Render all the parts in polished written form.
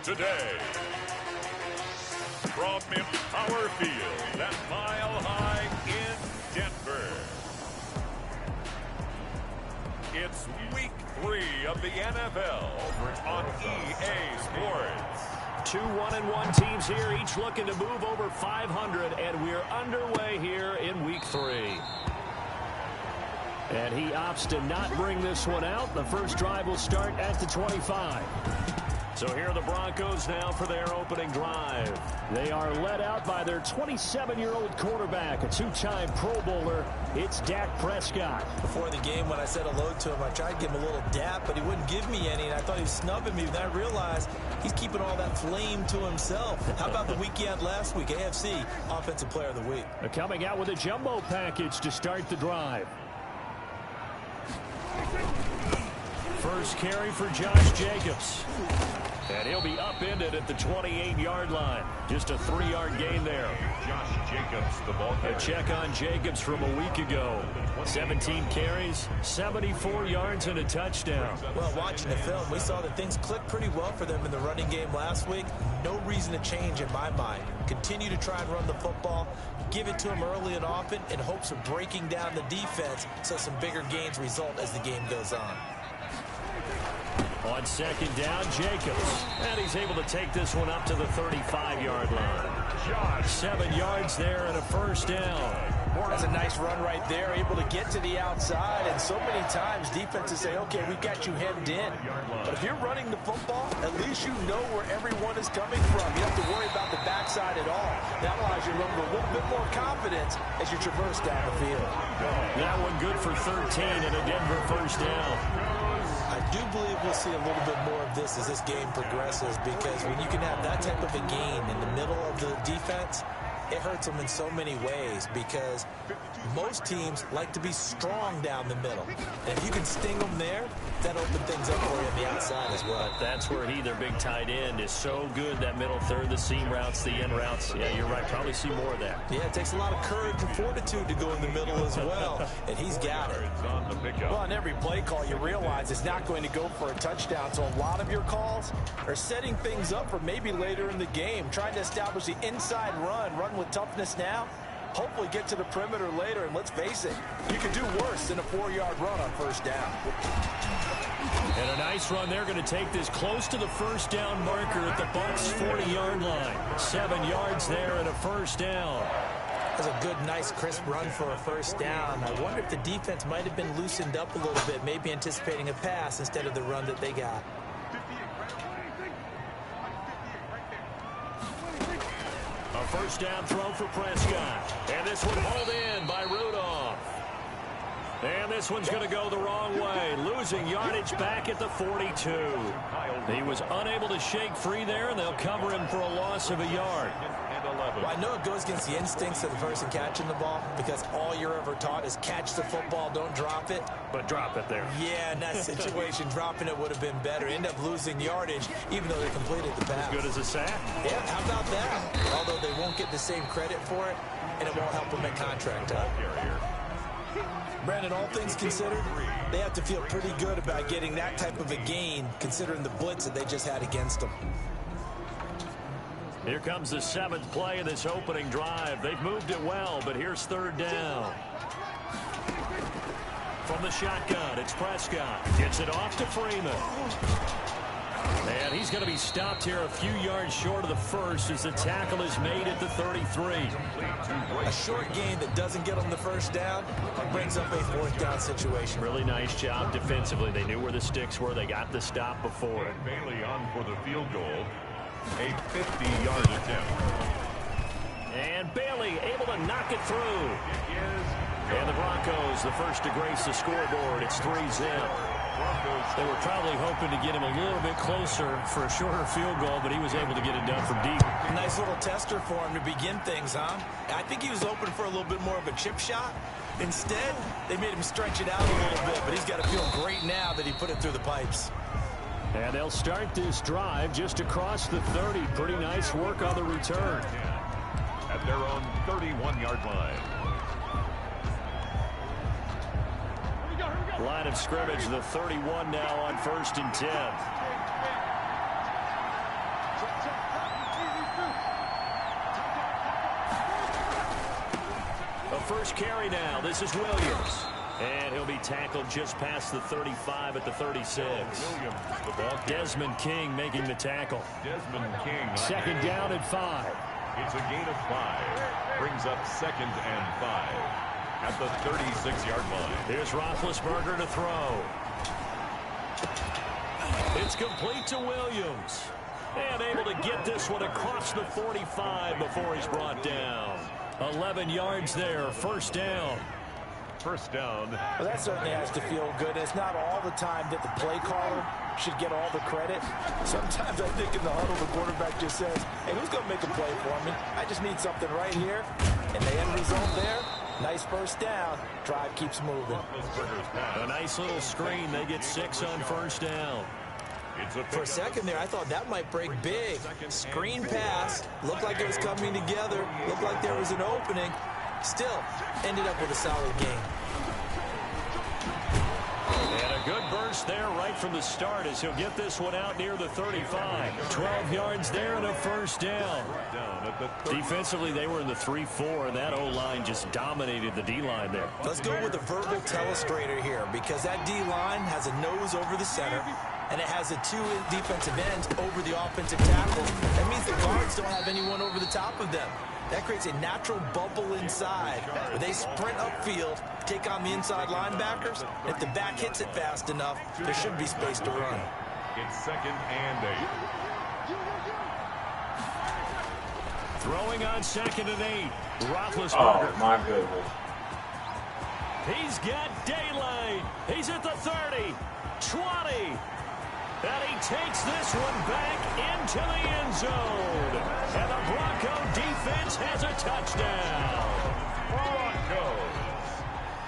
today. From Empower Field at Mile High in Denver. It's week 3 of the NFL on EA Sports. 2 1-1 teams here, each looking to move over 500, and we're underway here in week 3. And he opts to not bring this one out. The first drive will start at the 25. So here are the Broncos now for their opening drive. They are led out by their 27-year-old quarterback, a 2-time Pro Bowler. It's Dak Prescott. Before the game, when I said hello to him, I tried to give him a little dap, but he wouldn't give me any, and I thought he was snubbing me. Then I realized he's keeping all that flame to himself. How about the week he had last week? AFC Offensive Player of the Week. They're coming out with a jumbo package to start the drive. First carry for Josh Jacobs. And he'll be upended at the 28-yard line. Just a 3-yard gain there. Josh Jacobs, the ball carrier. A check on Jacobs from a week ago. 17 carries, 74 yards, and a touchdown. Well, watching the film, we saw that things clicked pretty well for them in the running game last week. No reason to change in my mind. Continue to try and run the football, give it to them early and often in hopes of breaking down the defense so some bigger gains result as the game goes on. On second down, Jacobs. And he's able to take this one up to the 35-yard line. 7 yards there and a first down. That's a nice run right there, able to get to the outside. And so many times defenses say, okay, we've got you hemmed in. But if you're running the football, at least you know where everyone is coming from. You don't have to worry about the backside at all. That allows you to run with a little bit more confidence as you traverse down the field. That one good for 13 and a Denver first down. I do believe we'll see a little bit more of this as this game progresses, because when you can have that type of a gain in the middle of the defense, it hurts them in so many ways, because most teams like to be strong down the middle. And if you can sting them there, that opens things up for you on the outside as well. That's where their big tight end, is so good. That middle third, the seam routes, the in routes. Yeah, you're right. Probably see more of that. Yeah, it takes a lot of courage and fortitude to go in the middle as well. And he's got it. Well, on every play call, you realize it's not going to go for a touchdown. So a lot of your calls are setting things up for maybe later in the game, trying to establish the inside run with toughness now. Hopefully get to the perimeter later, and let's face it, you could do worse than a 4-yard run on first down. And a nice run. They're going to take this close to the first down marker at the Bucs' 40-yard line. 7 yards there and a first down. That's a good, nice, crisp run for a first down. I wonder if the defense might have been loosened up a little bit, maybe anticipating a pass instead of the run that they got. A first down throw for Prescott. And this one hauled in by Rudolph. And this one's going to go the wrong way. Losing yardage back at the 42. He was unable to shake free there, and they'll cover him for a loss of a yard. Well, I know it goes against the instincts of the person catching the ball, because all you're ever taught is catch the football, don't drop it. But drop it there. Yeah, in that situation, dropping it would have been better. End up losing yardage, even though they completed the pass. As good as a sack. Yeah, how about that? Although they won't get the same credit for it, and it won't help them in contract time. Brandon, all things considered, they have to feel pretty good about getting that type of a gain, considering the blitz that they just had against them. Here comes the 7th play of this opening drive. They've moved it well, but here's third down. From the shotgun, it's Prescott. Gets it off to Freeman. And he's going to be stopped here a few yards short of the first as the tackle is made at the 33. A short gain that doesn't get them the first down brings up a 4th down situation. Really nice job defensively. They knew where the sticks were. They got the stop before it. Bailey on for the field goal. A 50-yard attempt. And Bailey able to knock it through. And the Broncos, the first to grace the scoreboard. It's 3-zip. They were probably hoping to get him a little bit closer for a shorter field goal, but he was able to get it done from deep. Nice little tester for him to begin things, huh? I think he was open for a little bit more of a chip shot. Instead, they made him stretch it out a little bit, but he's got to feel great now that he put it through the pipes. And they'll start this drive just across the 30. Pretty nice work on the return. At their own 31-yard line. Line of scrimmage, the 31 now on 1st and 10. first carry now. This is Williams. And he'll be tackled just past the 35 at the 36. Williams, the ball carrier. Desmond King making the tackle. Desmond King. Second down and 5. It's a gain of 5. Brings up 2nd and 5 at the 36-yard line. Here's Roethlisberger to throw. It's complete to Williams. And able to get this one across the 45 before he's brought down. 11 yards there, first down. First down. Well, that certainly has to feel good. It's not all the time that the play caller should get all the credit. Sometimes I think in the huddle, the quarterback just says, hey, who's going to make a play for me? I just need something right here. And the end result there, nice first down. Drive keeps moving. A nice little screen. They get 6 on first down. For a second there, I thought that might break big. Screen pass. Looked like it was coming together. Looked like there was an opening. Still, ended up with a solid game. And a good burst there right from the start as he'll get this one out near the 35. 12 yards there and a first down. Defensively, they were in the 3-4, and that O-line just dominated the D-line there. Let's go with a verbal telestrator here because that D-line has a nose over the center, and it has the 2 defensive ends over the offensive tackles. That means the guards don't have anyone over the top of them. That creates a natural bubble inside where they sprint upfield, take on the inside linebackers. If the back hits it fast enough, there should be space to run. It's 2nd and 8. Throwing on 2nd and 8. Roethlisberger. Oh, my goodness. He's got daylight. He's at the 30, 20. And he takes this one back into the end zone. And the Bronco defense has a touchdown. Broncos.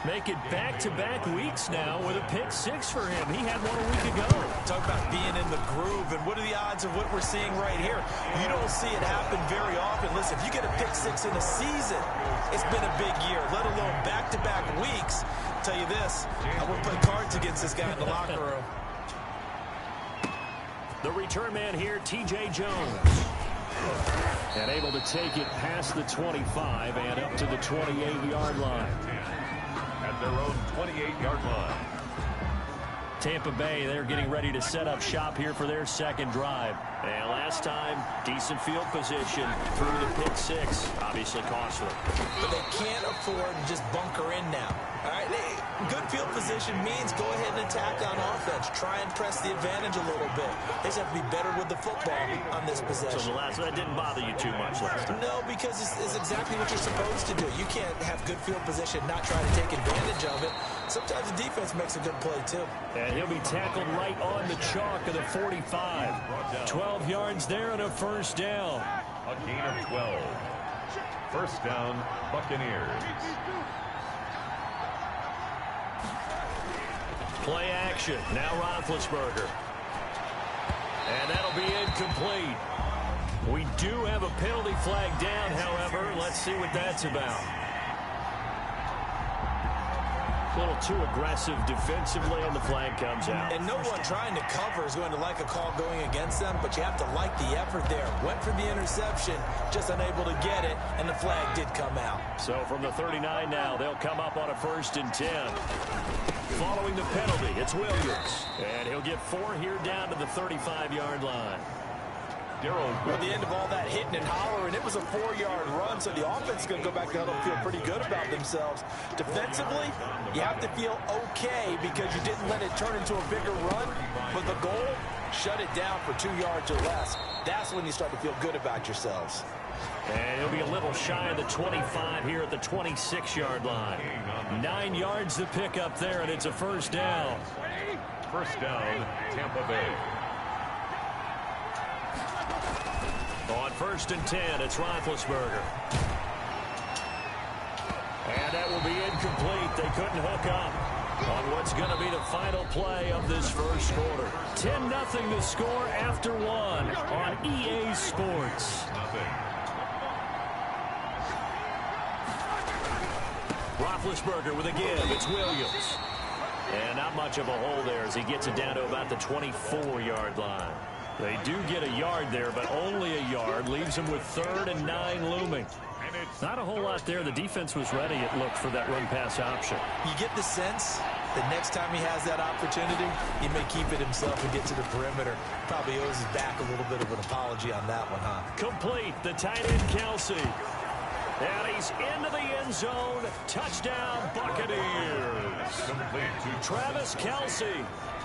Make it back-to-back weeks now with a pick 6 for him. He had one a week ago. Talk about being in the groove, and what are the odds of what we're seeing right here? You don't see it happen very often. Listen, if you get a pick 6 in a season, it's been a big year, let alone back-to-back weeks. I'll tell you this, I would play cards against this guy in the locker room. The return man here, T.J. Jones. And able to take it past the 25 and up to the 28-yard line. At their own 28-yard line. Tampa Bay, they're getting ready to set up shop here for their second drive. And last time, decent field position through the pick 6. Obviously costly. But they can't afford to just bunker in now. All right, good field position means go ahead and attack on offense. Try and press the advantage a little bit. They just have to be better with the football on this possession. So that didn't bother you too much last time? No, because it's exactly what you're supposed to do. You can't have good field position, not try to take advantage of it. Sometimes the defense makes a good play, too. And he'll be tackled right on the chalk of the 45. 12 yards there and a first down. A gain of 12. First down, Buccaneers. Play action. Now Roethlisberger. And that'll be incomplete. We do have a penalty flag down, however. Let's see what that's about. A little too aggressive defensively, and the flag comes out. And no one trying to cover is going to like a call going against them, but you have to like the effort there. Went for the interception, just unable to get it, and the flag did come out. So from the 39 now, they'll come up on a 1st and 10. Following the penalty, it's Williams. And he'll get 4 here down to the 35-yard line. At the end of all that hitting and hollering, it was a 4-yard run, so the offense is going to go back down and feel pretty good about themselves. Defensively, you have to feel okay because you didn't let it turn into a bigger run. But the goal, shut it down for 2 yards or less. That's when you start to feel good about yourselves. And he'll be a little shy of the 25 here at the 26-yard line. 9 yards to pick up there, and it's a first down. First down, Tampa Bay. On 1st and 10, it's Roethlisberger. And that will be incomplete. They couldn't hook up on what's going to be the final play of this first quarter. 10-0 the score after 1 on EA Sports. Roethlisberger with a give. It's Williams. And not much of a hole there as he gets it down to about the 24-yard line. They do get a yard there, but only a yard. Leaves them with 3rd and 9 looming. Not a whole lot there. The defense was ready, it looked, for that run-pass option. You get the sense that next time he has that opportunity, he may keep it himself and get to the perimeter. Probably owes his back a little bit of an apology on that one, huh? Complete. The tight end, Kelsey. And he's into the end zone. Touchdown, Buccaneers. Travis Kelsey,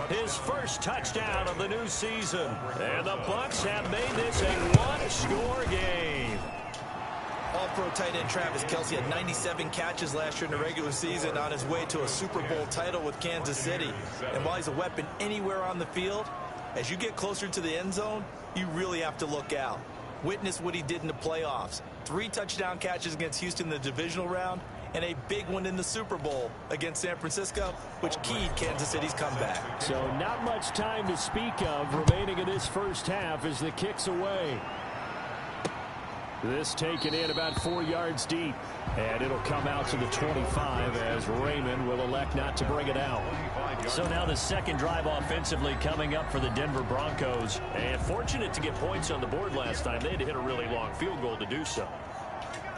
his first touchdown of the new season. And the Bucs have made this a one-score game. All-pro tight end Travis Kelsey had 97 catches last year in the regular season on his way to a Super Bowl title with Kansas City. And while he's a weapon anywhere on the field, as you get closer to the end zone, you really have to look out. Witness what he did in the playoffs. 3 touchdown catches against Houston in the divisional round, and a big one in the Super Bowl against San Francisco, which keyed Kansas City's comeback. So not much time to speak of remaining in this first half as the kick's away. This taken in about 4 yards deep, and it'll come out to the 25 as Raymond will elect not to bring it out. So now the second drive offensively coming up for the Denver Broncos, and fortunate to get points on the board last time. They had to hit a really long field goal to do so.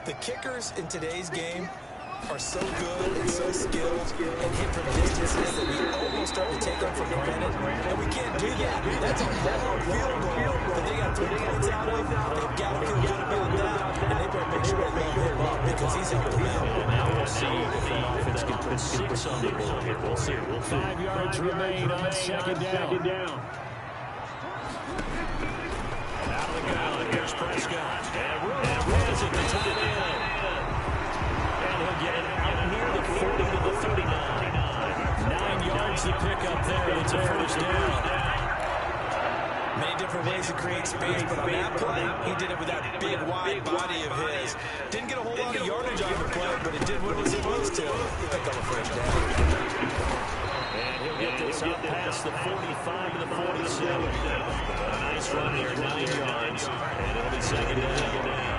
The kickers in today's game are so good and so skilled and hit from distances that we almost start to take them for granted. And we can't do that. That's a long field goal that they got 3 points out of. They've got to feel good about that. And they better make sure they love him up because he's helped them out. And now we'll see if the offense can put 6 on the board here. We'll see. 5 yards remain on second down. Out of the gun. Here's Prescott. And Rudolph has it to tight end. He'll get it out near the 40 to the 39. 9 yards to pick up there. It's a first down. Many different ways to create space, but on that play, he did it with that big, wide body of his. Didn't get a whole lot of yardage on the play, but it did what it was supposed to. Pick up a first down. And he'll get this up past the 45 to the 47. A nice run here, 9 yards. And it'll be second down.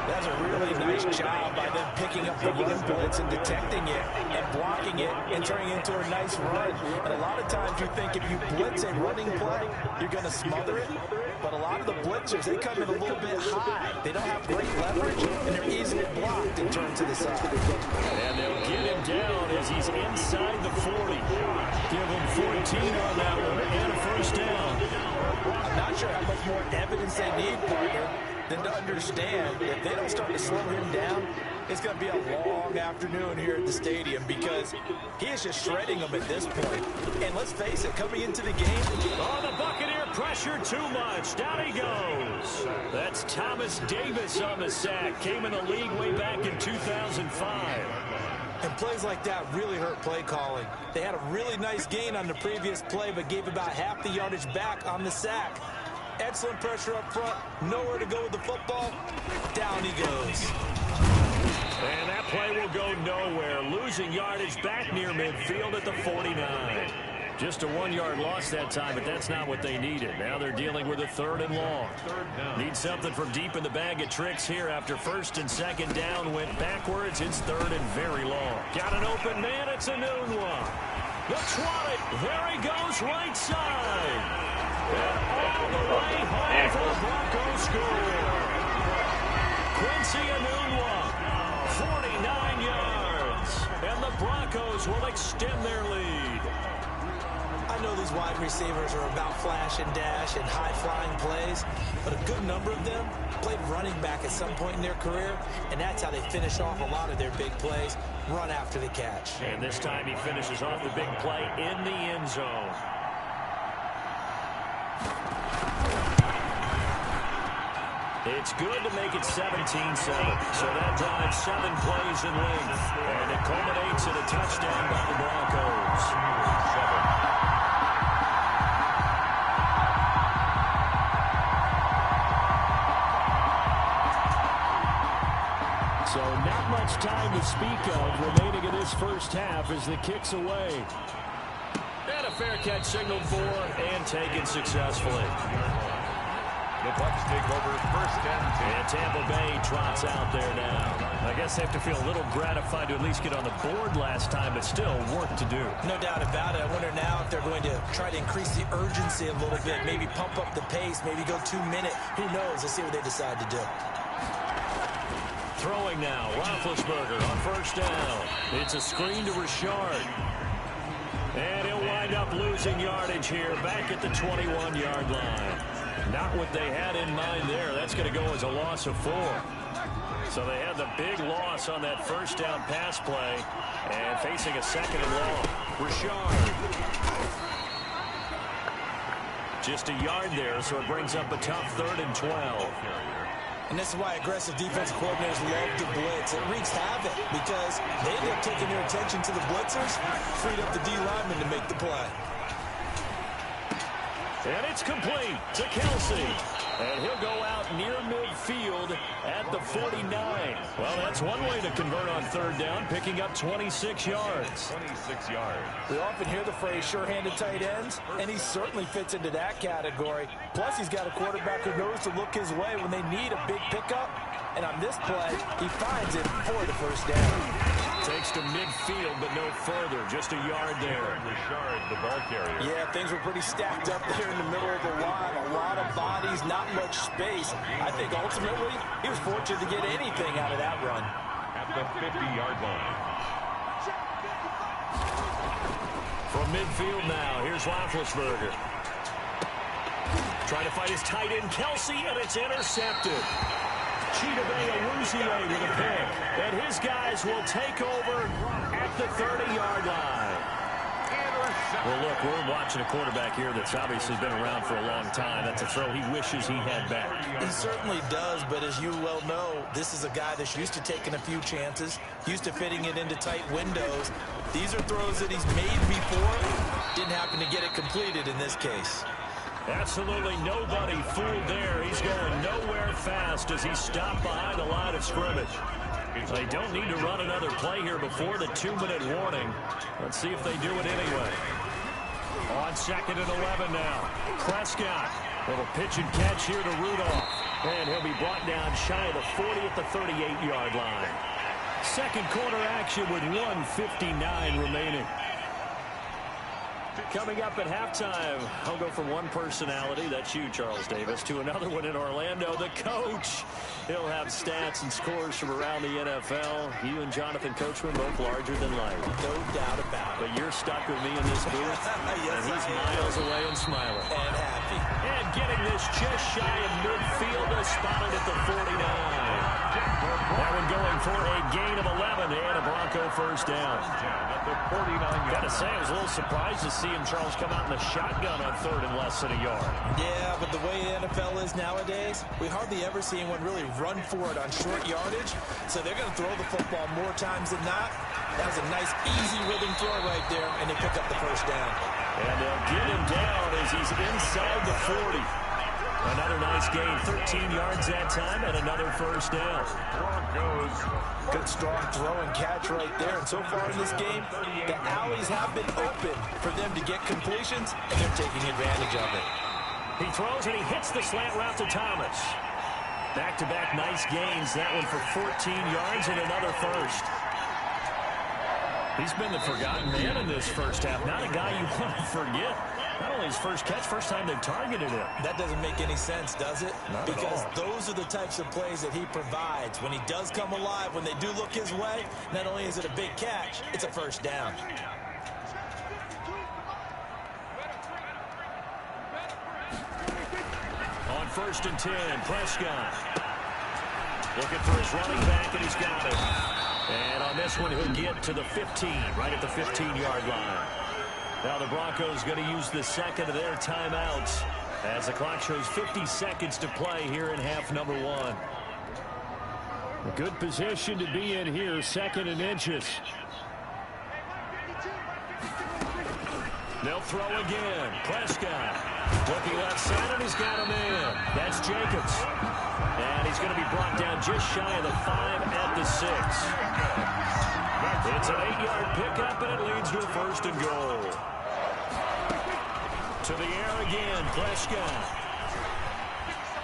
That's a really nice job by them picking up the run blitz and detecting it and blocking it and turning it into a nice run. And a lot of times you think if you blitz a running play, you're going to smother it. But a lot of the blitzers, they come in a little bit high. They don't have great leverage, and they're easily blocked and turned to the side. And they'll get him down as he's inside the 40. Give him 14 on that one and a first down. I'm not sure how much more evidence they need, partner, than to understand if they don't start to slow him down, it's going to be a long afternoon here at the stadium because he is just shredding them at this point. And let's face it, coming into the game, oh, the Buccaneer pressure too much. Down he goes. That's Thomas Davis on the sack. Came in the league way back in 2005. And plays like that really hurt play calling. They had a really nice gain on the previous play, but gave about half the yardage back on the sack. Excellent pressure up front. Nowhere to go with the football. Down he goes. And that play will go nowhere. Losing yardage back near midfield at the 49. Just a 1-yard loss that time, but that's not what they needed. Now they're dealing with a 3rd and long. Need something from deep in the bag of tricks here after 1st and 2nd down. Went backwards. It's 3rd and very long. Got an open man. It's a noon one. Looks wanted. There he goes right side. And all the way home for the Broncos score. Quincy Enunwa, 49 yards. And the Broncos will extend their lead. I know these wide receivers are about flash and dash and high-flying plays, but a good number of them played running back at some point in their career, and that's how they finish off a lot of their big plays, run after the catch. And this time he finishes off the big play in the end zone. It's good to make it 17-7. So that drives 7 plays in length. And it culminates in a touchdown by the Broncos. So not much time to speak of remaining in this first half as the kick's away. And a fair catch signaled for and taken successfully. The Bucs take over 1st and 10. And Tampa Bay trots out there now. I guess they have to feel a little gratified to at least get on the board last time, but still work to do. No doubt about it. I wonder now if they're going to try to increase the urgency a little bit, maybe pump up the pace, maybe go 2 minute. Who knows? Let's see what they decide to do. Throwing now, Roethlisberger on first down. It's a screen to Richard. And he'll wind up losing yardage here back at the 21-yard line. Not what they had in mind there. That's going to go as a loss of 4. So they had the big loss on that first down pass play and facing a second and long. Richard. Just a yard there, so it brings up a tough 3rd and 12. And this is why aggressive defensive coordinators love to blitz. It wreaks havoc because they end up taking their attention to the blitzers, freed up the D lineman to make the play. And it's complete to Kelsey. And he'll go out near midfield at the 49. Well, that's one way to convert on 3rd down, picking up 26 yards. 26 yards. We often hear the phrase sure-handed tight ends, and he certainly fits into that category. Plus, he's got a quarterback who knows to look his way when they need a big pickup. And on this play, he finds it for the first down. Takes to midfield, but no further. Just a yard there. Richard, the ball carrier. Yeah, things were pretty stacked up there in the middle of the line. A lot of bodies, not much space. I think ultimately he was fortunate to get anything out of that run. At the 50-yard line. From midfield now, here's Roethlisberger. Trying to fight his tight end, Kelsey, and it's intercepted. Chidobe with a pick. And his guys will take over at the 30-yard line. Well, look, we're watching a quarterback here that's obviously been around for a long time. That's a throw he wishes he had back. He certainly does, but as you well know, this is a guy that's used to taking a few chances, used to fitting it into tight windows. These are throws that he's made before. Didn't happen to get it completed in this case. Absolutely nobody fooled there. He's going nowhere fast as he's stopped behind the line of scrimmage. They don't need to run another play here before the 2-minute warning. Let's see if they do it anyway. On 2nd and 11 now. Prescott. Little pitch and catch here to Rudolph. And he'll be brought down shy of the 40 at the 38-yard line. Second quarter action with 1:59 remaining. Coming up at halftime, I'll go from one personality, that's you, Charles Davis, to another one in Orlando, the coach. He'll have stats and scores from around the NFL. You and Jonathan Coachman both larger than life. No doubt about it. But you're stuck with me in this booth, Yes, and he's miles away and smiling. And happy. And getting this just shy of midfield, spotted at the 49. That one going for a gain of 11 and a Bronco first down. At the 49-yard. Got to say, I was a little surprised to see him, Charles, come out in the shotgun on 3rd and less than a yard. Yeah, but the way the NFL is nowadays, we hardly ever see anyone really run for it on short yardage. So they're going to throw the football more times than not. That was a nice, easy rhythm throw right there, and they pick up the first down. And they'll get him down as he's inside the 40. Another nice gain, 13 yards that time, and another first down. Broncos. Good strong throw and catch right there. And so far in this game, the alleys have been open for them to get completions, and they're taking advantage of it. He throws and he hits the slant route to Thomas. Back-to-back nice gains. That one for 14 yards and another first. He's been the forgotten man in this first half. Not a guy you want to forget. Not only his first catch, first time they've targeted him. That doesn't make any sense, does it? Not because at all. those are the types of plays that he provides. When he does come alive, when they do look his way, not only is it a big catch, it's a first down. On 1st and 10, Prescott. Looking for his running back, and he's got it. And on this one, he'll get to the 15, right at the 15-yard line. Now the Broncos going to use the second of their timeouts as the clock shows 50 seconds to play here in half number 1. A good position to be in here, 2nd and inches. They'll throw again. Prescott looking left side, and he's got him in. That's Jacobs. And he's going to be brought down just shy of the 5 at the 6. It's an 8-yard pickup, and it leads to a 1st and goal. To the air again, Prescott.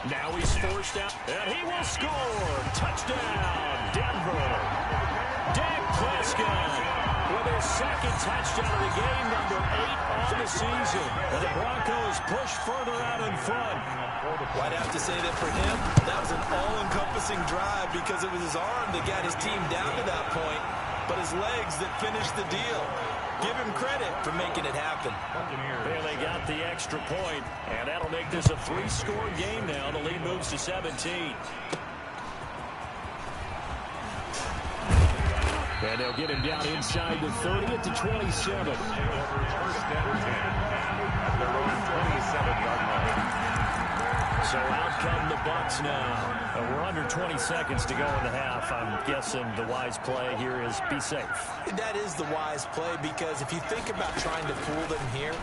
Now he's forced out, and he will score. Touchdown, Denver. Dak Prescott with his second touchdown of the game, number 8 on the season. And the Broncos push further out in front. Well, I'd have to say that for him, that was an all-encompassing drive because it was his arm that got his team down to that point, but his legs that finished the deal. Give him credit for making it happen. And they got the extra point, and that'll make this a 3-score game now. The lead moves to 17. And they'll get him down inside the 30 at the 27. First down 10 at their own 27-yard line. So out come the Bucks now. We're under 20 seconds to go in the half. I'm guessing the wise play here is be safe. That is the wise play because if you think about trying to fool them here,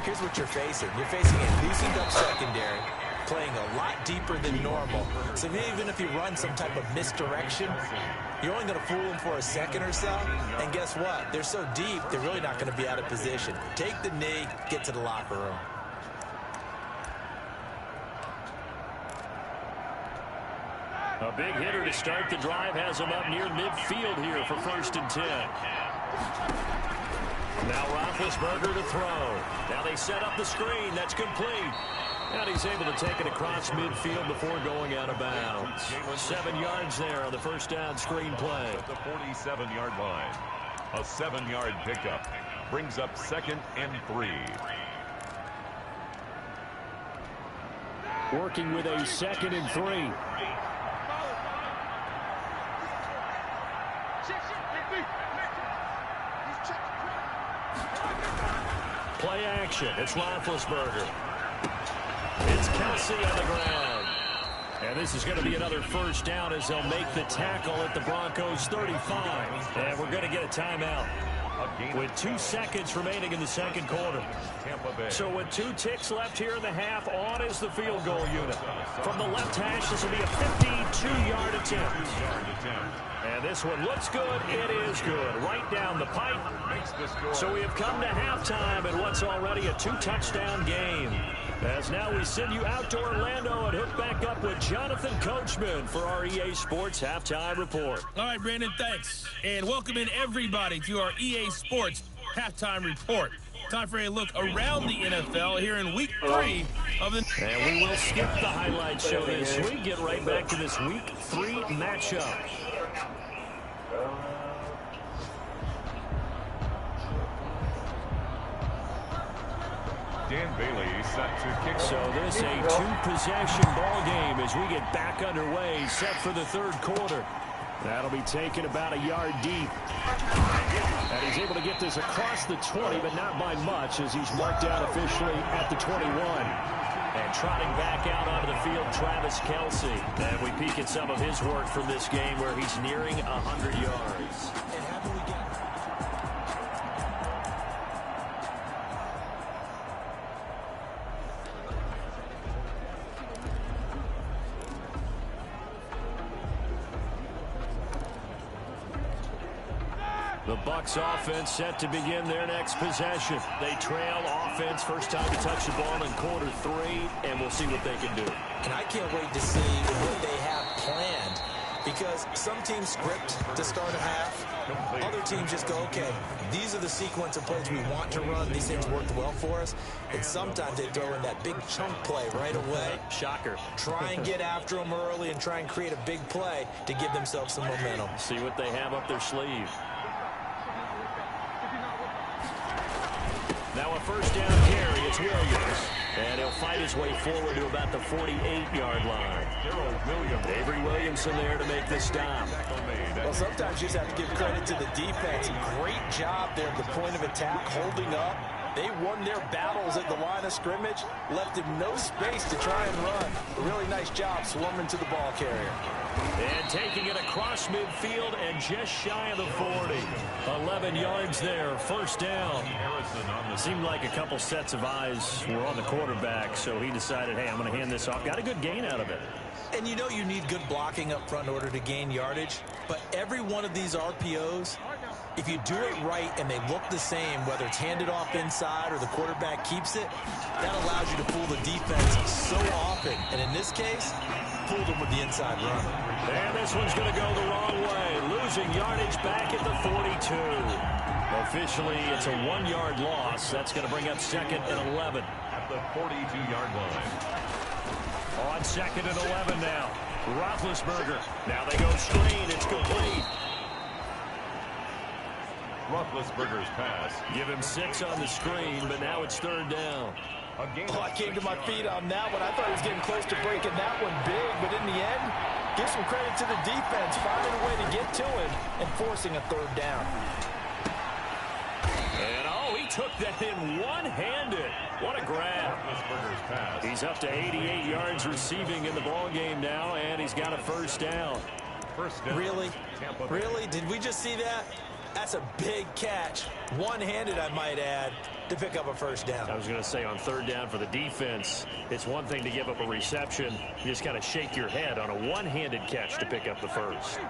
here's what you're facing. You're facing a loosened up secondary, playing a lot deeper than normal. So even if you run some type of misdirection, you're only going to fool them for a second or so. And guess what? They're so deep, they're really not going to be out of position. Take the knee, get to the locker room. A big hitter to start the drive has him up near midfield here for 1st and 10. Now Roethlisberger to throw. Now they set up the screen. That's complete. And he's able to take it across midfield before going out of bounds. 7 yards there on the first down screen play. At the 47-yard line. A 7-yard pickup. Brings up 2nd and 3. Working with a 2nd and 3. Play action. It's Roethlisberger. It's Kelsey on the ground. And this is going to be another first down as they'll make the tackle at the Broncos 35. And we're going to get a timeout with 2 seconds remaining in the second quarter. So with 2 ticks left here in the half, on is the field goal unit. From the left hash, this will be a 52-yard attempt. And this one looks good. It is good. Right down the pipe. So we have come to halftime in what's already a 2-touchdown game. As now we send you out to Orlando and hook back up with Jonathan Coachman for our EA Sports Halftime Report. All right, Brandon, thanks. And welcome in everybody to our EA Sports Halftime Report. Time for a look around the NFL here in Week 3 of the... And we will skip the highlight show this week. Get right back to this Week 3 matchup. Dan Bailey set to kick. So this a 2-possession ball game as we get back underway, set for the 3rd quarter. That'll be taken about a yard deep. And he's able to get this across the 20, but not by much as he's marked out officially at the 21. And trotting back out onto the field, Travis Kelsey. And we peek at some of his work from this game where he's nearing 100 yards. And how do we get... The Bucs offense set to begin their next possession. They trail offense, first time to touch the ball in quarter 3, and we'll see what they can do. And I can't wait to see what they have planned because some teams script to start a half. Other teams just go, okay, these are the sequence of plays we want to run. These things worked well for us. And sometimes they throw in that big chunk play right away. Shocker. Try and get after them early and try and create a big play to give themselves some momentum. See what they have up their sleeve. Now a first down carry, it's Williams. And he'll fight his way forward to about the 48-yard line. Avery Williamson there to make the stop. Well, sometimes you just have to give credit to the defense. Great job there at the point of attack, holding up. They won their battles at the line of scrimmage, left him no space to try and run. A really nice job swarming to the ball carrier. And taking it across midfield and just shy of the 40. 11 yards there, first down. Seemed like a couple sets of eyes were on the quarterback, so he decided, hey, I'm going to hand this off. Got a good gain out of it. And you know you need good blocking up front in order to gain yardage, but every one of these RPOs, if you do it right and they look the same, whether it's handed off inside or the quarterback keeps it, that allows you to fool the defense so often. And in this case, fooled them with the inside run. And this one's going to go the wrong way. losing yardage back at the 42. Officially, it's a 1-yard loss. That's going to bring up 2nd and 11. At the 42-yard line. On 2nd and 11 now. Roethlisberger. Now they go screen. It's complete. Roethlisberger's pass. Give him 6 on the screen, but now it's 3rd down. I came to my feet on that one. I thought he was getting close to breaking that one big, but in the end, give some credit to the defense, finding a way to get to him and forcing a 3rd down. And, he took that in one-handed. What a grab. Roethlisberger's pass. He's up to 88 yards receiving in the ballgame now, and he's got a 1st down. First down. Really? Really? Did we just see that? That's a big catch. One-handed, I might add, to pick up a 1st down. I was going to say on 3rd down for the defense, it's one thing to give up a reception. You just kind of shake your head on a one-handed catch to pick up the 1st.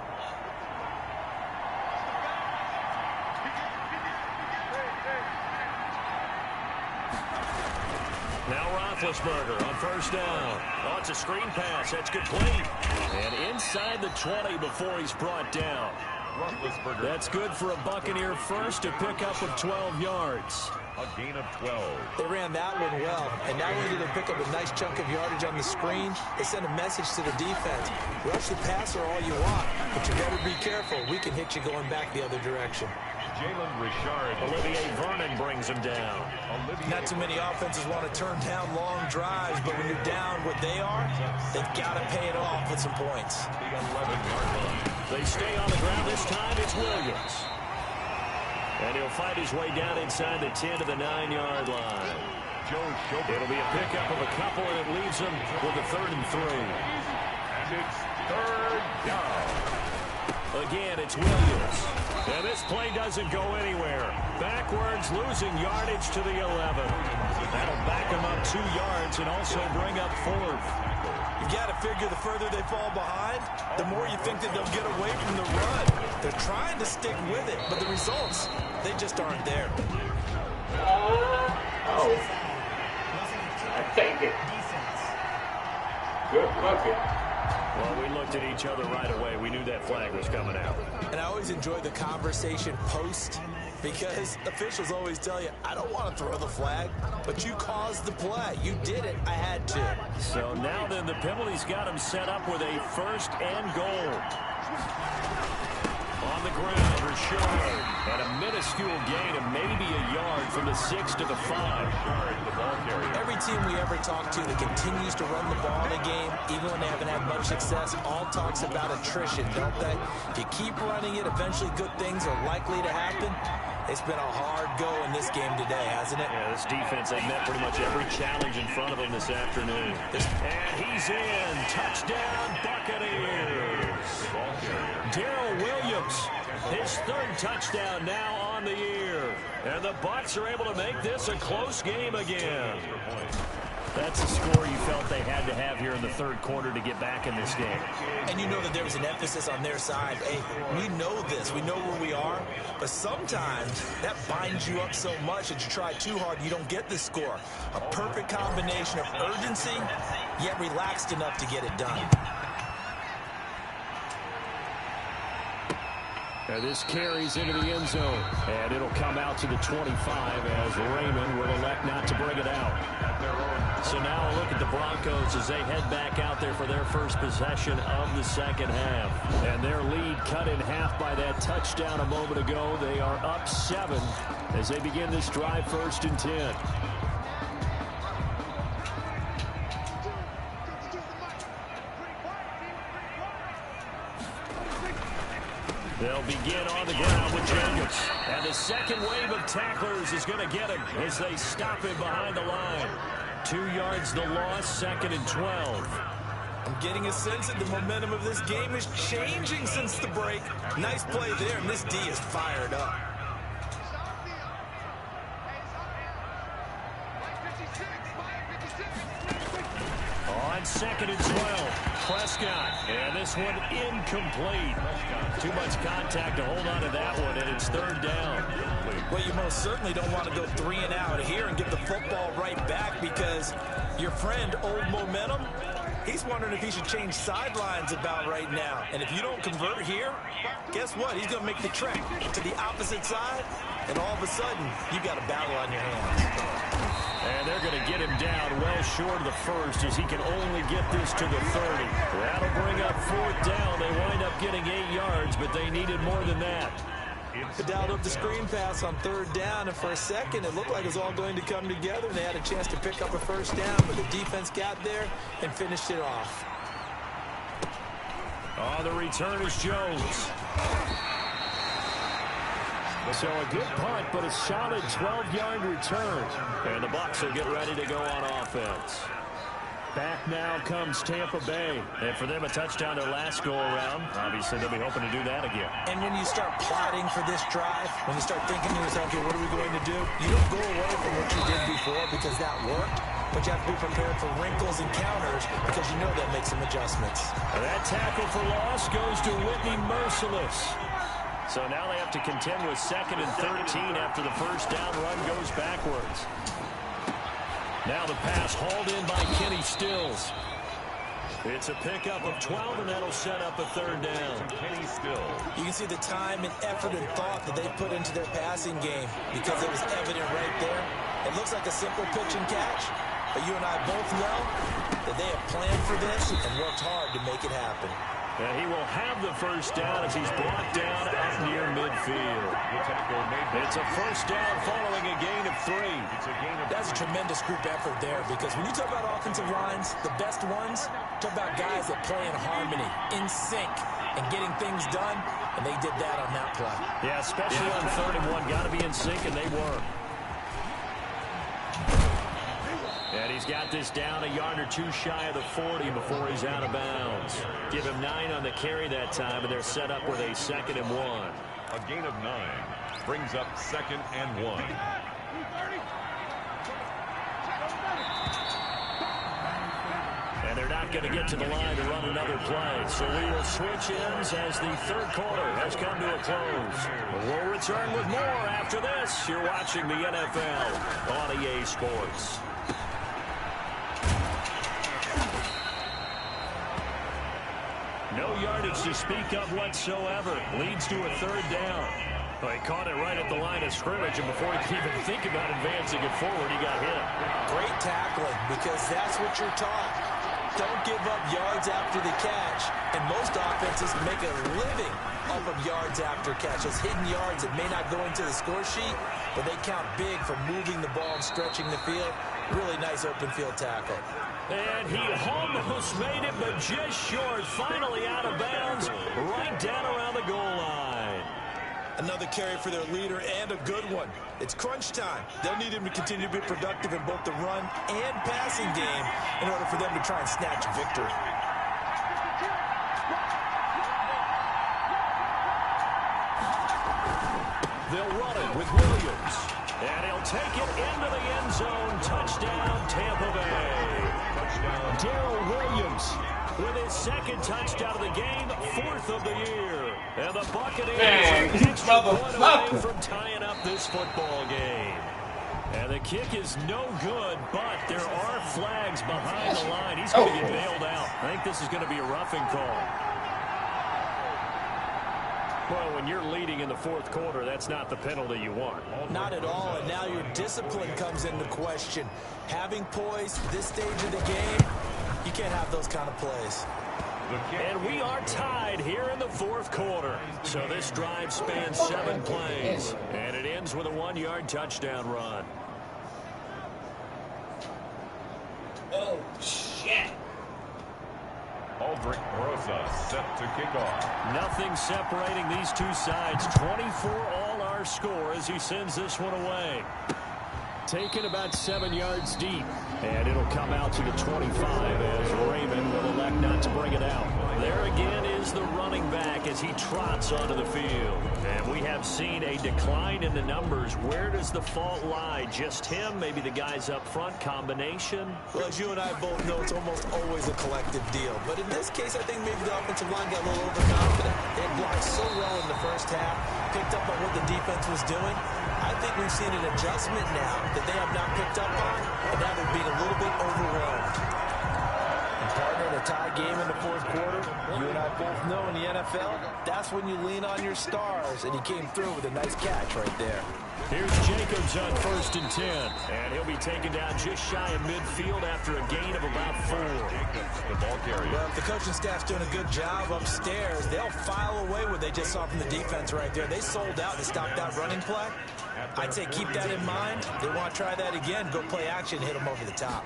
Now Roethlisberger on 1st down. Oh, it's a screen pass. That's complete. And inside the 20 before he's brought down. That's good for a Buccaneer 1st to pick up with 12 yards. A gain of 12. They ran that one well, and not only did they pick up a nice chunk of yardage on the screen, they sent a message to the defense. Rush the passer all you want, but you better be careful. We can hit you going back the other direction. Jalen Richard. Olivier Vernon brings him down. Not too many offenses want to turn down long drives, but when you're down what they are, they've got to pay it off with some points. The 11-yard line. They stay on the ground this time. It's Williams. And he'll fight his way down inside the 10 to the 9-yard line. It'll be a pickup of a couple, and it leaves him with a 3rd and 3. And it's 3rd down. Again, it's Williams. And this play doesn't go anywhere. Backwards, losing yardage to the 11. That'll back him up 2 yards and also bring up 4th. You got to figure the further they fall behind, the more you think that they'll get away from the run. They're trying to stick with it, but the results, they just aren't there. I take it. Good looking. Well, we looked at each other right away. We knew that flag was coming out. And I always enjoy the conversation post, because officials always tell you, I don't want to throw the flag, but you caused the play. You did it. I had to. So now then the penalty's got him set up with a 1st and goal. On the ground, Richard. And a minuscule gain of maybe a yard from the 6 to the 5. The ball carrier. Every team we ever talk to that continues to run the ball in a game, even when they haven't had much success, all talks about attrition, don't they? If you keep running it, eventually good things are likely to happen. It's been a hard go in this game today, hasn't it? Yeah, this defense, they met pretty much every challenge in front of them this afternoon. And he's in. Touchdown, Buccaneers. Darrell Williams, his 3rd touchdown now on the year. And the Bucs are able to make this a close game again. That's a score you felt they had to have here in the 3rd quarter to get back in this game. And you know that there was an emphasis on their side. Hey, we know this. We know where we are. But sometimes that binds you up so much that you try too hard and you don't get the score. A perfect combination of urgency, yet relaxed enough to get it done. And this carries into the end zone. And it'll come out to the 25 as Raymond will elect not to bring it out. So now a look at the Broncos as they head back out there for their first possession of the 2nd half. And their lead cut in half by that touchdown a moment ago. They are up 7 as they begin this drive 1st and 10. They'll begin on the ground with Jacobs. And the second wave of tacklers is going to get him as they stop him behind the line. 2 yards the loss, 2nd and 12. I'm getting a sense that the momentum of this game is changing since the break. Nice play there, and this D is fired up. On 2nd and 12. Prescott, and this one incomplete. Too much contact to hold on to that one, and it's 3rd down. Well, you most certainly don't want to go 3 and out here and get the football right back, because your friend, old momentum, He's wondering if he should change sidelines about right now. And if you don't convert here, guess what? He's going to make the trek to the opposite side, and all of a sudden, you've got a battle on your hands. And they're going to get him down well short of the first as he can only get this to the 30. That'll bring up 4th down. They wind up getting 8 yards, but they needed more than that. They dialed up the screen pass on 3rd down, and for a second, it looked like it was all going to come together. They had a chance to pick up a 1st down, but the defense got there and finished it off. Oh, the return is Jones. So a good punt, but a solid 12-yard return. And the Bucs will get ready to go on offense. Back now comes Tampa Bay. And for them, a touchdown their last go-around. Obviously, they'll be hoping to do that again. And when you start plotting for this drive, when you start thinking to yourself, okay, what are we going to do? You don't go away from what you did before because that worked. But you have to be prepared for wrinkles and counters because you know they'll make some adjustments. And that tackle for loss goes to Whitney Merciless. So now they have to contend with 2nd and 13 after the 1st down run goes backwards. Now the pass hauled in by Kenny Stills. It's a pickup of 12, and that'll set up a 3rd down. Kenny Stills. You can see the time and effort and thought that they put into their passing game because it was evident right there. It looks like a simple pitch and catch, but you and I both know that they have planned for this and worked hard to make it happen. And he will have the 1st down as he's brought down up near midfield. It's a 1st down following a gain of 3. That's a tremendous group effort there because when you talk about offensive lines, the best ones, talk about guys that play in harmony, in sync, and getting things done, and they did that on that play. Yeah, especially on 3rd and 1. Got to be in sync, and they were. And he's got this down a yard or 2 shy of the 40 before he's out of bounds. Give him 9 on the carry that time, and they're set up with a 2nd and 1. A gain of 9 brings up 2nd and 1. And they're not going to get to the line to run another play. So we will switch ends as the 3rd quarter has come to a close. We'll return with more after this. You're watching the NFL on EA Sports. No yardage to speak of whatsoever. Leads to a 3rd down. Well, he caught it right at the line of scrimmage, and before he could even think about advancing it forward, he got hit. Great tackling because that's what you're taught. Don't give up yards after the catch. And most offenses make a living off of yards after catch. Those hidden yards that may not go into the score sheet, but they count big for moving the ball and stretching the field. Really nice open field tackle. And he almost made it, but just short. Finally out of bounds, right down around the goal line. Another carry for their leader, and a good one. It's crunch time. They'll need him to continue to be productive in both the run and passing game in order for them to try and snatch victory. They'll run it with Williams. And he'll take it into the end zone. Touchdown, Tampa Bay. Darrell Williams with his 2nd touchdown of the game, 4th of the year. And the Buccaneers are an extra point away from tying up this football game. And the kick is no good, but there are flags behind the line. He's going to get bailed out. I think this is going to be a roughing call. Well, when you're leading in the 4th quarter, that's not the penalty you want. Not at all, and now your discipline comes into question. Having poise this stage of the game, you can't have those kind of plays. And we are tied here in the 4th quarter. So this drive spans 7 plays, and it ends with a 1-yard touchdown run. Oh, shit. Aldrich Rosa set to kick off. Nothing separating these two sides. 24 all our score as he sends this one away. Taken about 7 yards deep. And it'll come out to the 25 as Raymond will elect not to bring it out. There again is the running back as he trots onto the field. And we have seen a decline in the numbers. Where does the fault lie? Just him? Maybe the guys up front? Combination? Well, as you and I both know, it's almost always a collective deal. But in this case, I think maybe the offensive line got a little overconfident. They had blocked so well in the first half, picked up on what the defense was doing. I think we've seen an adjustment now that they have not picked up on, and now they're being a little bit overwhelmed. And partner, to tie game in the fourth quarter, you and I both know in the NFL, that's when you lean on your stars, and he came through with a nice catch right there. Here's Jacobs on 1st and 10. And he'll be taken down just shy of midfield after a gain of about 4. Jacobs, the ball carrier. Well, if the coaching staff's doing a good job upstairs, they'll file away what they just saw from the defense right there. They sold out to stop that running play. I'd say keep that in mind. If they want to try that again, go play action, hit them over the top.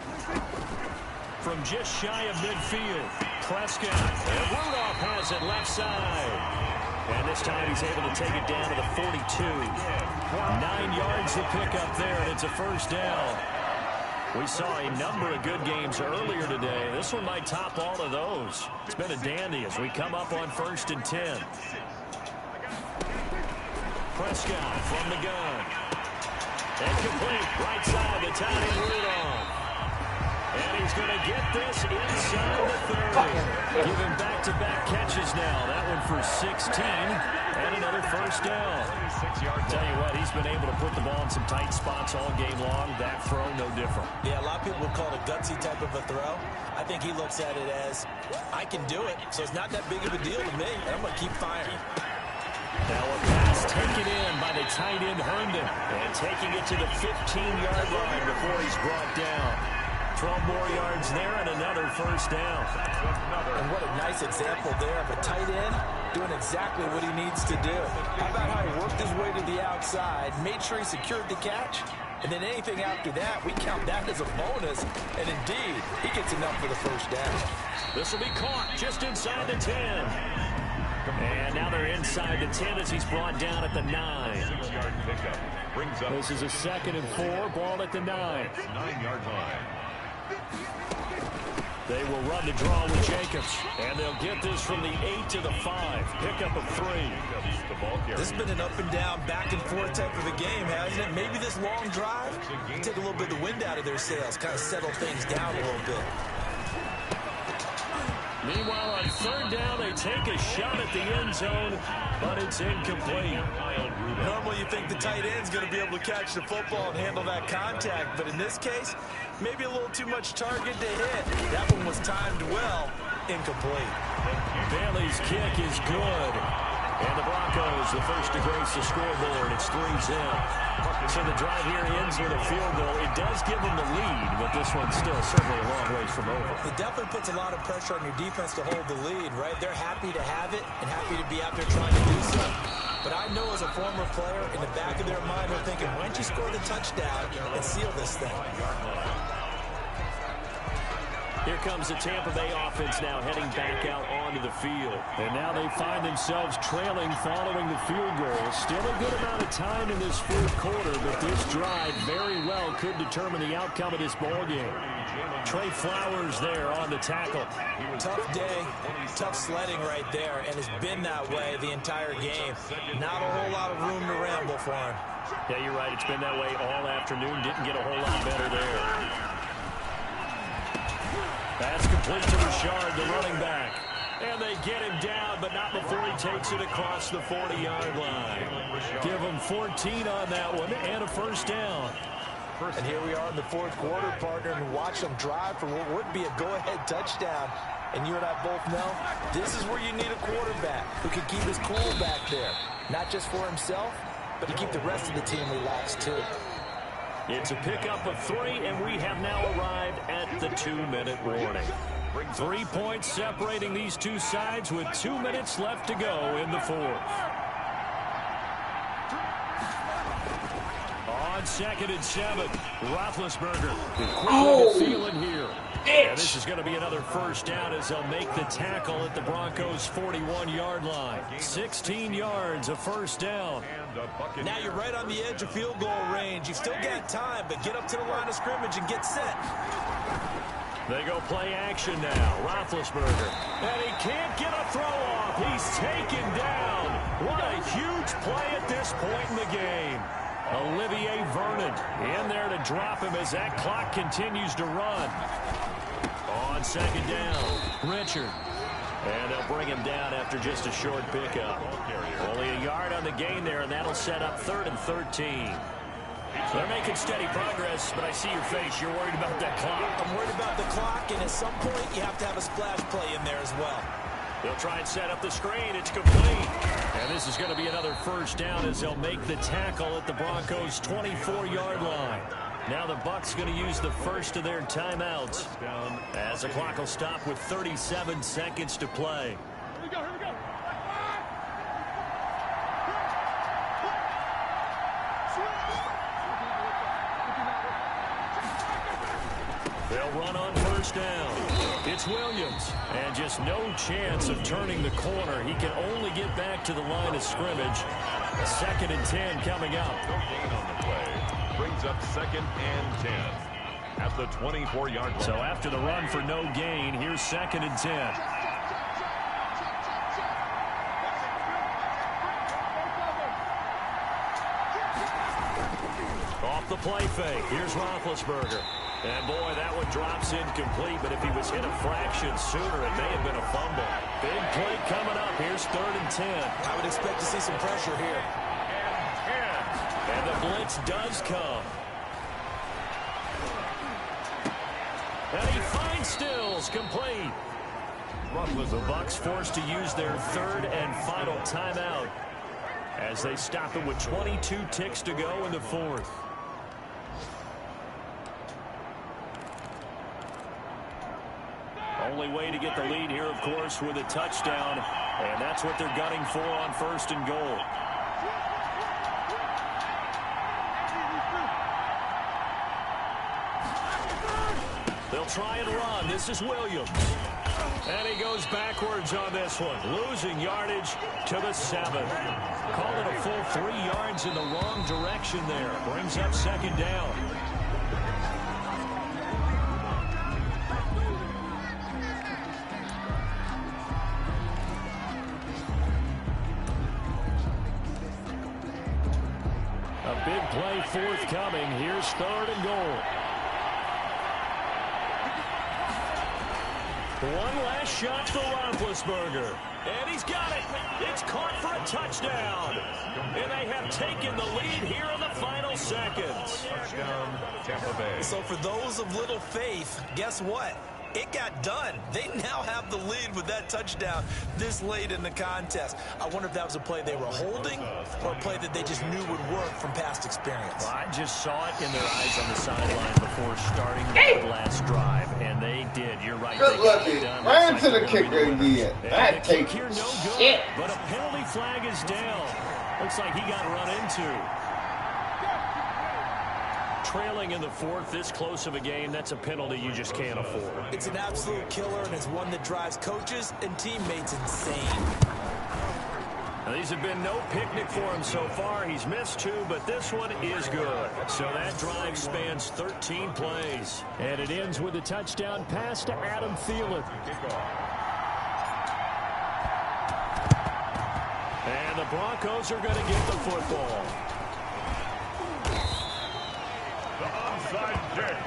From just shy of midfield, Prescott. And Rudolph has it left side. And this time he's able to take it down to the 42. 9 yards to pick up there, and it's a first down. We saw a number of good games earlier today. This one might top all of those. It's been a dandy as we come up on 1st and 10. Prescott from the gun. And complete right side to Tony Rudolph. And he's going to get this inside the 30. Give him back-to-back catches now. That one for 16 and another first down. Tell you what, he's been able to put the ball in some tight spots all game long. That throw, no different. Yeah, a lot of people would call it a gutsy type of a throw. I think he looks at it as, I can do it, so it's not that big of a deal to me, and I'm going to keep firing. Now a pass taken in by the tight end Herndon. And taking it to the 15-yard line before he's brought down. 12 more yards there and another first down. And what a nice example there of a tight end doing exactly what he needs to do. How about how he worked his way to the outside, made sure he secured the catch, and then anything after that, we count that as a bonus. And indeed, he gets enough for the first down. This will be caught just inside the 10. And now they're inside the 10 as he's brought down at the 9. 6-yard pickup. Brings up. This is a 2nd and 4, ball at the 9. 9-yard line. They will run the draw with Jacobs, and they'll get this from the 8 to the 5. Pickup of 3. The ball carrier. This has been an up and down, back and forth type of a game, hasn't it? Maybe this long drive, take a little bit of the wind out of their sails, kind of settle things down a little bit. Meanwhile, on 3rd down, they take a shot at the end zone, but it's incomplete. Normally you think the tight end's going to be able to catch the football and handle that contact, but in this case, maybe a little too much target to hit. That one was timed well, incomplete. Bailey's kick is good. And the Broncos, the first to grace the scoreboard. It's 3-zip. So the drive here ends with a field goal. It does give them the lead, but this one's still certainly a long ways from over. It definitely puts a lot of pressure on your defense to hold the lead, right? They're happy to have it and happy to be out there trying to do so. But I know as a former player, in the back of their mind, they're thinking, why don't you score the touchdown and seal this thing? Here comes the Tampa Bay offense now heading back out onto the field. And now they find themselves trailing following the field goal. Still a good amount of time in this fourth quarter, but this drive very well could determine the outcome of this ballgame. Trey Flowers there on the tackle. Tough day, tough sledding right there, and it's been that way the entire game. Not a whole lot of room to ramble for him. Yeah, you're right. It's been that way all afternoon. Didn't get a whole lot better there. That's complete to Richard, the running back. And they get him down, but not before he takes it across the 40-yard line. Give him 14 on that one and a first down. And here we are in the fourth quarter, partner, and watch them drive for what would be a go-ahead touchdown. And you and I both know this is where you need a quarterback who can keep his cool back there. Not just for himself, but to keep the rest of the team relaxed, too. It's a pickup of 3, and we have now arrived at the 2-minute warning. 3 points separating these two sides with 2 minutes left to go in the fourth. On 2nd and 7, Roethlisberger quickly to Thielen here. And this is going to be another first down as they'll make the tackle at the Broncos' 41-yard line. 16 yards, a first down. Now you're right on the edge of field goal range. You've still got time, but get up to the line of scrimmage and get set. They go play action now. Roethlisberger. And he can't get a throw off. He's taken down. What a huge play at this point in the game. Olivier Vernon in there to drop him as that clock continues to run. On 2nd down, Richard. And they'll bring him down after just a short pickup. Only a yard on the gain there, and that'll set up 3rd and 13. So they're making steady progress, but I see your face. You're worried about that clock. I'm worried about the clock, and at some point, you have to have a splash play in there as well. They'll try and set up the screen. It's complete. And this is going to be another first down as they'll make the tackle at the Broncos' 24-yard line. Now the Bucs going to use the first of their timeouts as the clock will stop with 37 seconds to play. Here we go, here we go. They'll run on first down. It's Williams. And just no chance of turning the corner. He can only get back to the line of scrimmage. 2nd and 10 coming up. No gain on the play. Brings up 2nd and 10 at the 24-yard line. So after the run for no gain, here's 2nd and 10. Off the play fake. Here's Roethlisberger. And, boy, that one drops incomplete, but if he was hit a fraction sooner, it may have been a fumble. Big play coming up. Here's 3rd and 10. I would expect to see some pressure here. And the blitz does come. And he finds Stills complete. The Bucs forced to use their 3rd and final timeout as they stop it with 22 ticks to go in the 4th. Only way to get the lead here, of course, with a touchdown, and that's what they're gunning for on 1st and goal. They'll try and run. This is Williams. And he goes backwards on this one, losing yardage to the 7. Call it a full 3 yards in the wrong direction there. Brings up 2nd down. A big play forthcoming. Here's 3rd and goal. One last shot for Roethlisberger. And he's got it. It's caught for a touchdown. And they have taken the lead here in the final seconds. Touchdown, Tampa Bay. So for those of little faith, guess what? It got done. They now have the lead with that touchdown this late in the contest. I wonder if that was a play they were holding or a play that they just knew would work from past experience. Well, I just saw it in their eyes on the sideline before starting the last drive, and they did. You're right. Good looking. Ran to the kicker again. That takes here, no good, shit. But a penalty flag is down. Looks like he got run into. Trailing in the 4th, this close of a game, that's a penalty you just can't afford. It's an absolute killer, and it's one that drives coaches and teammates insane. Now, these have been no picnic for him so far. He's missed 2, but this one is good. So that drive spans 13 plays. And it ends with a touchdown pass to Adam Thielen. And the Broncos are going to get the football. The onside kick.